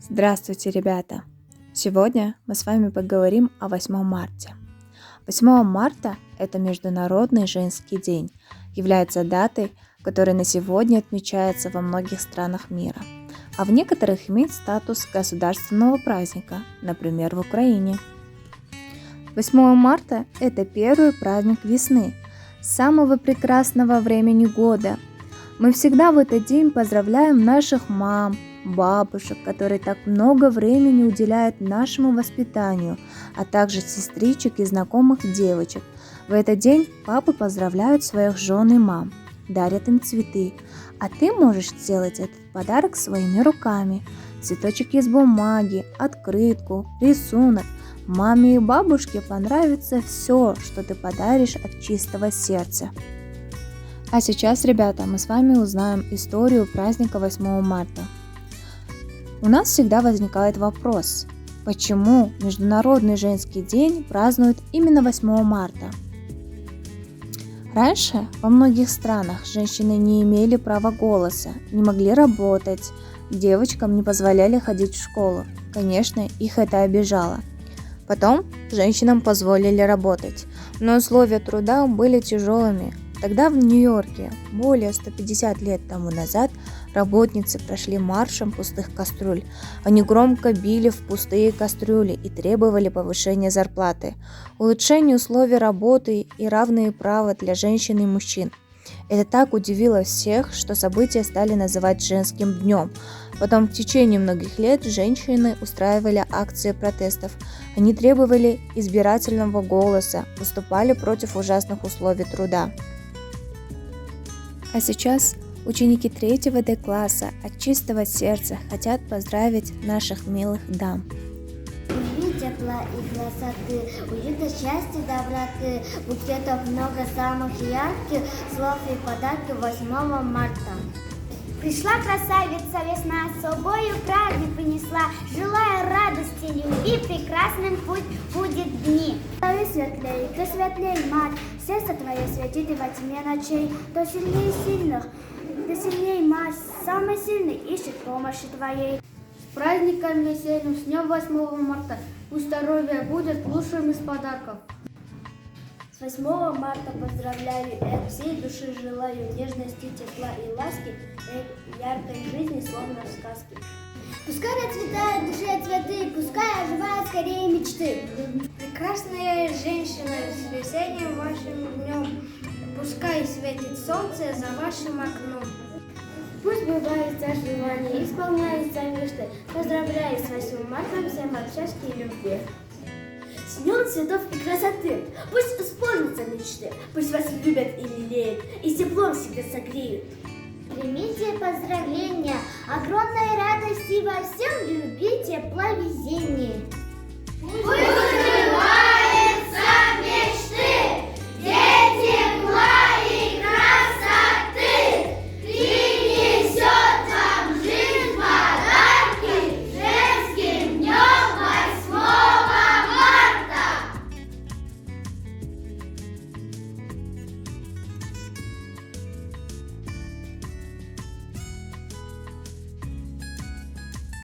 Здравствуйте, ребята! Сегодня мы с вами поговорим о 8 марта. 8 марта– это Международный женский день, является датой, которая на сегодня отмечается во многих странах мира, а в некоторых имеет статус государственного праздника, например, в Украине. 8 марта – это первый праздник весны, самого прекрасного времени года. Мы всегда в этот день поздравляем наших мам, бабушек, которые так много времени уделяют нашему воспитанию, а также сестричек и знакомых девочек. В этот день папы поздравляют своих жен и мам, дарят им цветы, а ты можешь сделать этот подарок своими руками. Цветочек из бумаги, открытку, рисунок. Маме и бабушке понравится все, что ты подаришь от чистого сердца. А сейчас, ребята, мы с вами узнаем историю праздника 8 марта. У нас всегда возникает вопрос, почему Международный женский день празднуют именно 8 марта? Раньше во многих странах женщины не имели права голоса, не могли работать, девочкам не позволяли ходить в школу. Конечно, их это обижало. Потом женщинам позволили работать, но условия труда были тяжелыми. Тогда в Нью-Йорке, более 150 лет тому назад, работницы прошли маршем пустых кастрюль. Они громко били в пустые кастрюли и требовали повышения зарплаты, улучшения условий работы и равные права для женщин и мужчин. Это так удивило всех, что события стали называть женским днем. Потом в течение многих лет женщины устраивали акции протестов. Они требовали избирательного голоса, выступали против ужасных условий труда. А сейчас ученики 3-го D-класса от чистого сердца хотят поздравить наших милых дам. Тепла и красоты, уюта, счастья, доброты, букетов много самых ярких, слов и подарков 8 марта. Пришла красавица весна, с собою праздник принесла, желая радости, любви, прекрасным путь будет дни. Ты светлей, мать, сердце твое светит и во тьме ночей, то сильнее сильных, ты сильнее, мать, самый сильный ищет помощи твоей. С праздником весенним, с днем 8 марта, пусть здоровье будет лучшим из подарков. С 8 марта поздравляю и от всей души желаю нежности, тепла и ласки, и яркой жизни, словно в сказке. Пускай расцветают в душе цветы, пускай оживают скорее мечты. Прекрасная женщина, с весенним вашим днем, пускай светит солнце за вашим окном. Пусть сбываются желания, исполняются мечты. Поздравляю с 8 марта всем от счастья и любви. С днем цветов и красоты, пусть исполнятся мечты, пусть вас любят и лелеют, и теплом всегда согреют. Примите поздравления, огромной радости во всем, любви, тепла, везения.